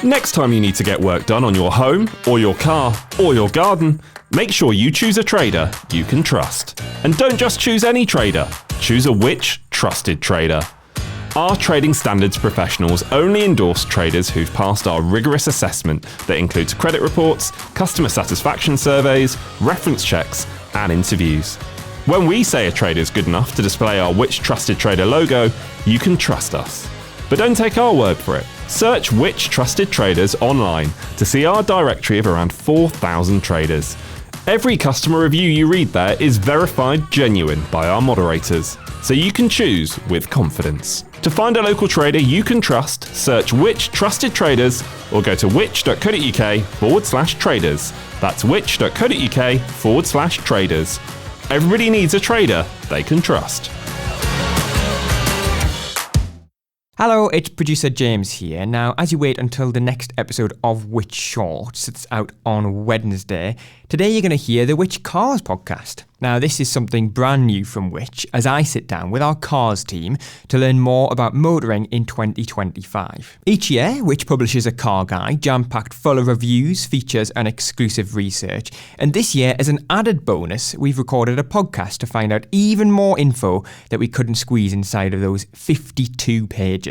Next time you need to get work done on your home, or your car, or your garden, make sure you choose a trader you can trust. And don't just choose any trader, choose a Which? Trusted trader. Our trading standards professionals only endorse traders who've passed our rigorous assessment that includes credit reports, customer satisfaction surveys, reference checks, and interviews. When we say a trader's good enough to display our Which? Trusted trader logo, you can trust us. But don't take our word for it. Search Which? Trusted Traders online to see our directory of around 4,000 traders. Every customer review you read there is verified genuine by our moderators, so you can choose with confidence. To find a local trader you can trust, search Which? Trusted Traders or go to which.co.uk/traders. That's which.co.uk/traders. Everybody needs a trader they can trust. Hello, it's producer James here. Now, as you wait until the next episode of Which Shorts that's out on Wednesday, today you're going to hear the Which Cars podcast. Now, this is something brand new from Which as I sit down with our cars team to learn more about motoring in 2025. Each year, Which publishes a car guide jam-packed full of reviews, features and exclusive research. And this year, as an added bonus, we've recorded a podcast to find out even more info that we couldn't squeeze inside of those 52 pages.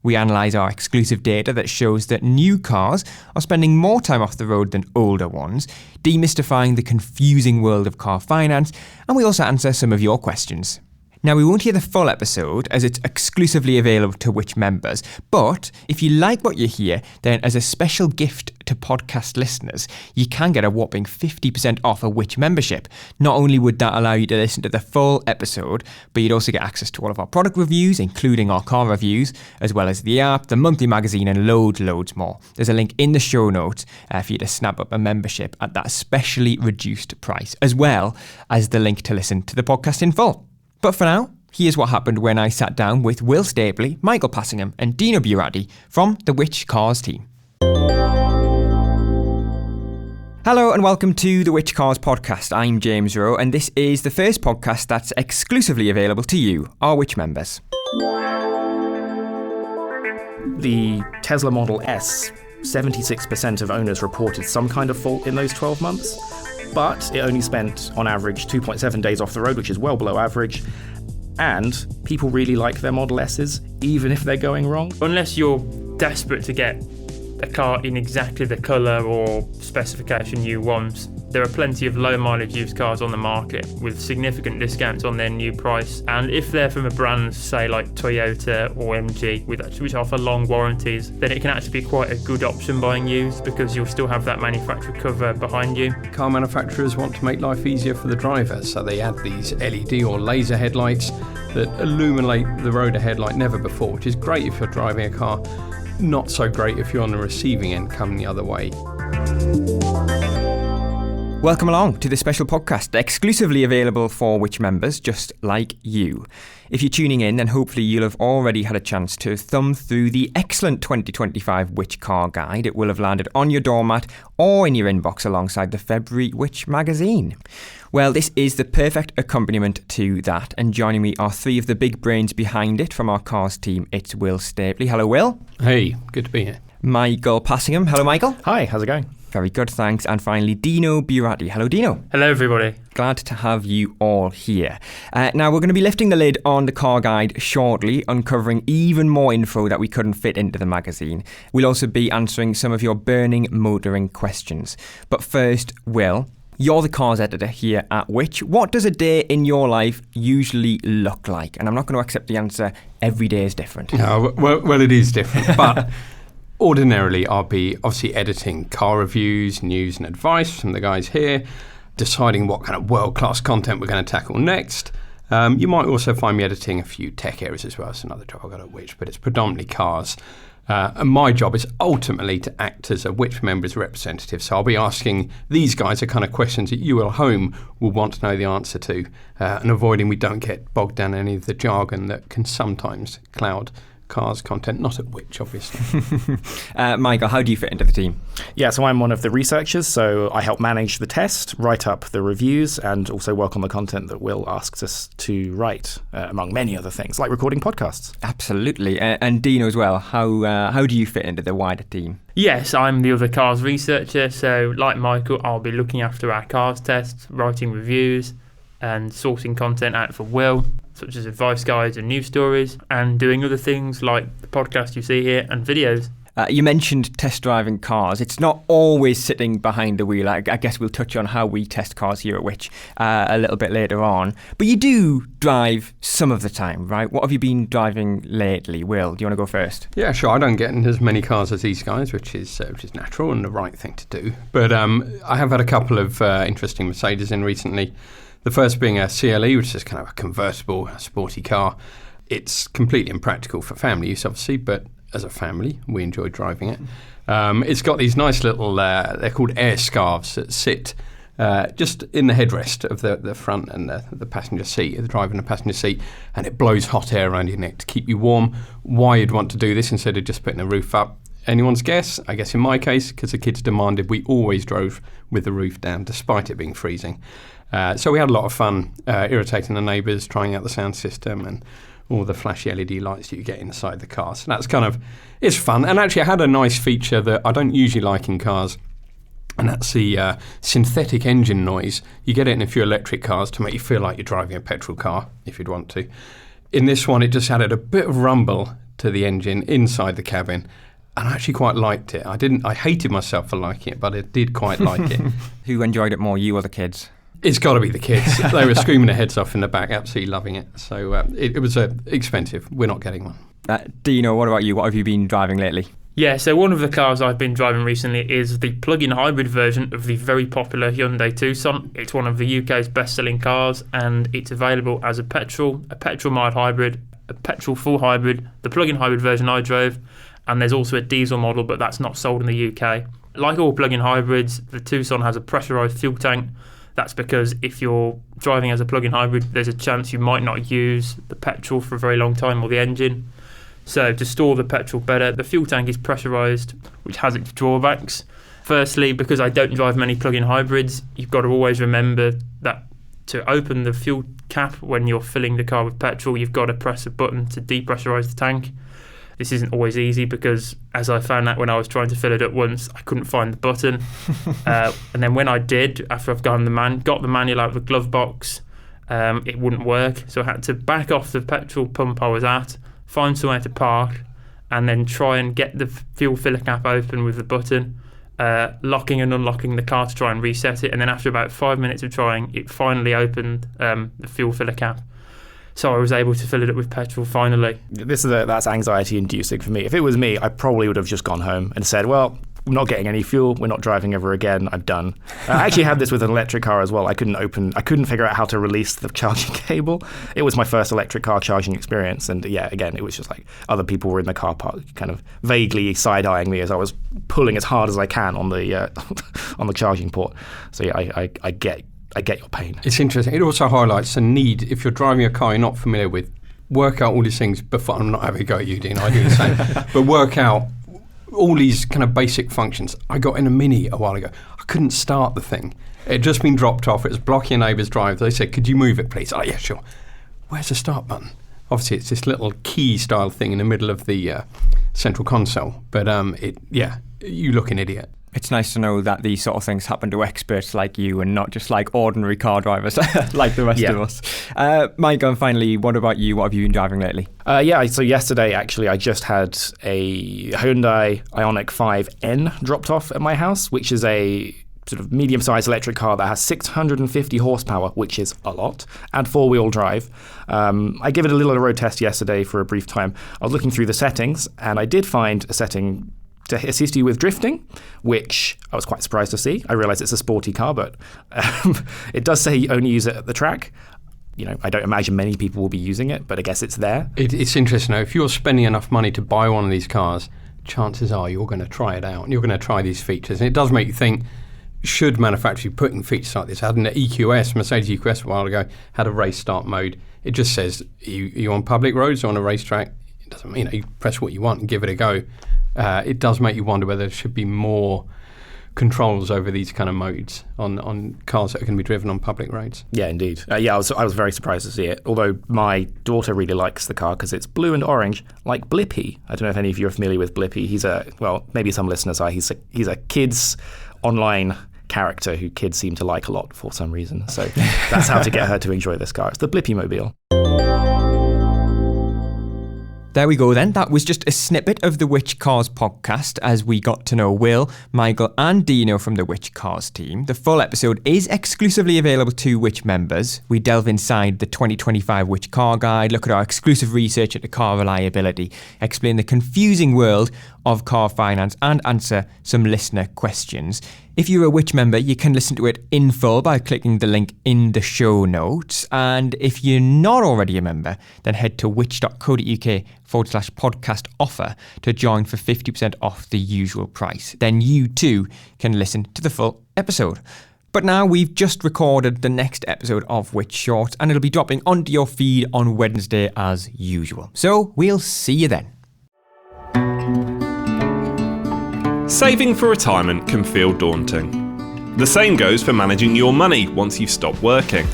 We analyse our exclusive data that shows that new cars are spending more time off the road than older ones, demystifying the confusing world of car finance, and we also answer some of your questions. Now, we won't hear the full episode as it's exclusively available to Which members, but if you like what you hear, then as a special gift to podcast listeners, you can get a whopping 50% off a Which membership. Not only would that allow you to listen to the full episode, but you'd also get access to all of our product reviews, including our car reviews, as well as the app, the monthly magazine, and loads more. There's a link in the show notes for you to snap up a membership at that specially reduced price, as well as the link to listen to the podcast in full. But for now, here's what happened when I sat down with Will Stapley, Michael Passingham and Dino Burati from the Which Cars team. Hello and welcome to the Which Cars podcast. I'm James Rowe and this is the first podcast that's exclusively available to you, our Which members. The Tesla Model S, 76% of owners reported some kind of fault in those 12 months. But it only spent, on average, 2.7 days off the road, which is well below average. And people really like their Model S's, even if they're going wrong. Unless you're desperate to get a car in exactly the colour or specification you want, there are plenty of low mileage used cars on the market with significant discounts on their new price. And if they're from a brand, say like Toyota or MG, which offer long warranties, then it can actually be quite a good option buying used because you'll still have that manufacturer cover behind you. Car manufacturers want to make life easier for the driver, so they add these LED or laser headlights that illuminate the road ahead like never before, which is great if you're driving a car, not so great if you're on the receiving end coming the other way. Welcome along to this special podcast, exclusively available for Which members, just like you. If you're tuning in, then hopefully you'll have already had a chance to thumb through the excellent 2025 Which Car Guide. It will have landed on your doormat or in your inbox alongside the February Which magazine. Well, this is the perfect accompaniment to that, and joining me are three of the big brains behind it from our cars team. It's Will Stapley. Hello, Will. Hey, good to be here. Michael Passingham. Hello, Michael. Hi, how's it going? Very good, thanks. And finally, Dino Burati. Hello, Dino. Hello, everybody. Glad to have you all here. Now, we're going to be lifting the lid on the car guide shortly, uncovering even more info that we couldn't fit into the magazine. We'll also be answering some of your burning motoring questions. But first, Will, you're the cars editor here at Which. What does a day in your life usually look like? And I'm not going to accept the answer, every day is different. No, well, it is different, but ordinarily I'll be obviously editing car reviews, news and advice from the guys here, deciding what kind of world-class content we're going to tackle next. You might also find me editing a few tech areas as well. It's another job I've got at Which, but it's predominantly cars. And my job is ultimately to act as a Which member's representative. So I'll be asking these guys the kind of questions that you at home will want to know the answer to, and avoiding we don't get bogged down in any of the jargon that can sometimes cloud cars content, not at which, obviously. Michael, how do you fit into the team? Yeah, so I'm one of the researchers, so I help manage the test, write up the reviews, and also work on the content that Will asks us to write, among many other things, like recording podcasts. Absolutely. And Dino as well, how do you fit into the wider team? Yes, I'm the other cars researcher, so like Michael, I'll be looking after our cars tests, writing reviews, and sourcing content out for Will, such as advice guides and news stories, and doing other things like the podcast you see here and videos. You mentioned test driving cars. It's not always sitting behind the wheel. I guess we'll touch on how we test cars here at Which a little bit later on. But you do drive some of the time, right? What have you been driving lately? Will, do you want to go first? Yeah, sure. I don't get in as many cars as these guys, which is natural and the right thing to do. But I have had a couple of interesting Mercedes in recently. The first being a CLE, which is kind of a convertible, sporty car. It's completely impractical for family use, obviously, but as a family, we enjoy driving it. It's got these nice little, they're called air scarves that sit just in the headrest of the front and the passenger seat, the driver and the passenger seat, and it blows hot air around your neck to keep you warm. Why you'd want to do this instead of just putting the roof up? Anyone's guess? I guess in my case, because the kids demanded, we always drove with the roof down, despite it being freezing. So we had a lot of fun irritating the neighbours, trying out the sound system and all the flashy LED lights that you get inside the car. So that's it's fun. And actually I had a nice feature that I don't usually like in cars, and that's the synthetic engine noise. You get it in a few electric cars to make you feel like you're driving a petrol car, if you'd want to. In this one, it just added a bit of rumble to the engine inside the cabin. And I actually quite liked it. I hated myself for liking it, but I did quite like it. Who enjoyed it more, you or the kids? It's got to be the kids. They were screaming their heads off in the back, absolutely loving it. So it was expensive. We're not getting one. Dino, what about you? What have you been driving lately? Yeah, so one of the cars I've been driving recently is the plug-in hybrid version of the very popular Hyundai Tucson. It's one of the UK's best-selling cars, and it's available as a petrol mild hybrid, a petrol full hybrid, the plug-in hybrid version I drove, and there's also a diesel model, but that's not sold in the UK. Like all plug-in hybrids, the Tucson has a pressurised fuel tank. That's because if you're driving as a plug-in hybrid, there's a chance you might not use the petrol for a very long time or the engine. So to store the petrol better, the fuel tank is pressurised, which has its drawbacks. Firstly, because I don't drive many plug-in hybrids, you've got to always remember that to open the fuel cap when you're filling the car with petrol, you've got to press a button to depressurise the tank. This isn't always easy because, as I found out when I was trying to fill it up once, I couldn't find the button. And then when I did, after I've got the manual out of the glove box, it wouldn't work. So I had to back off the petrol pump I was at, find somewhere to park, and then try and get the fuel filler cap open with the button, locking and unlocking the car to try and reset it. And then after about 5 minutes of trying, it finally opened the fuel filler cap. So I was able to fill it up with petrol finally. That's anxiety inducing for me. If it was me, I probably would have just gone home and said, well, I'm not getting any fuel, we're not driving ever again, I'm done. I actually had this with an electric car as well. I couldn't figure out how to release the charging cable. It was my first electric car charging experience, and yeah, again, it was just like other people were in the car park kind of vaguely side-eyeing me as I was pulling as hard as I can on the on the charging port. So yeah, I get your pain. It's interesting. It also highlights the need, if you're driving a car you're not familiar with, work out all these things before. I'm not having a go at you, Dean, I do the same. But work out all these kind of basic functions. I got in a Mini a while ago. I couldn't start the thing. It had just been dropped off. It was blocking a neighbour's drive. They said, could you move it, please? Oh, yeah, sure. Where's the start button? Obviously, it's this little key-style thing in the middle of the central console. But, you look an idiot. It's nice to know that these sort of things happen to experts like you and not just like ordinary car drivers like the rest of us. Mike, and finally, what about you? What have you been driving lately? So yesterday, actually, I just had a Hyundai Ioniq 5N dropped off at my house, which is a sort of medium-sized electric car that has 650 horsepower, which is a lot, and four-wheel drive. I gave it a little road test yesterday for a brief time. I was looking through the settings, and I did find a setting to assist you with drifting, which I was quite surprised to see. I realise it's a sporty car, but it does say you only use it at the track. You know, I don't imagine many people will be using it, but I guess it's there. It's interesting, though. If you're spending enough money to buy one of these cars, chances are you're going to try it out and you're going to try these features. And it does make you think, should manufacturers be putting features like this? I had an EQS, Mercedes EQS a while ago, had a race start mode. It just says, are you on public roads or on a racetrack? doesn't, you press what you want and give it a go. It does make you wonder whether there should be more controls over these kind of modes on cars that are going to be driven on public roads. Yeah, indeed. I was very surprised to see it. Although my daughter really likes the car because it's blue and orange, like Blippi. I don't know if any of you are familiar with Blippi. Maybe some listeners are. He's a kids online character who kids seem to like a lot for some reason. So that's how to get her to enjoy this car. It's the Blippi Mobile. There we go then. That was just a snippet of the Which Cars podcast as we got to know Will, Michael and Dino from the Which Cars team. The full episode is exclusively available to Which members. We delve inside the 2025 Which Car Guide, look at our exclusive research into car reliability, explain the confusing world of car finance and answer some listener questions. If you're a Which member, you can listen to it in full by clicking the link in the show notes. And if you're not already a member, then head to which.co.uk/podcast offer to join for 50% off the usual price. Then you too can listen to the full episode. But now we've just recorded the next episode of Which Shorts and it'll be dropping onto your feed on Wednesday as usual. So we'll see you then. Saving for retirement can feel daunting. The same goes for managing your money once you've stopped working.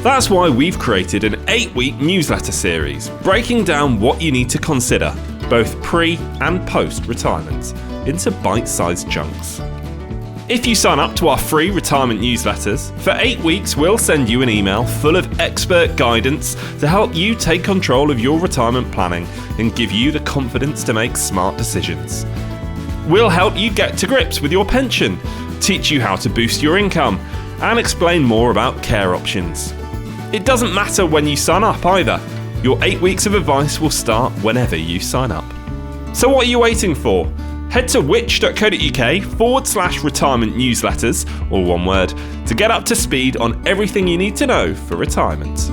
That's why we've created an 8-week newsletter series breaking down what you need to consider, both pre and post-retirement, into bite-sized chunks. If you sign up to our free retirement newsletters, for 8 weeks we'll send you an email full of expert guidance to help you take control of your retirement planning and give you the confidence to make smart decisions. We'll help you get to grips with your pension, teach you how to boost your income, and explain more about care options. It doesn't matter when you sign up either. Your 8 weeks of advice will start whenever you sign up. So what are you waiting for? Head to which.co.uk/retirement newsletters, all one word, to get up to speed on everything you need to know for retirement.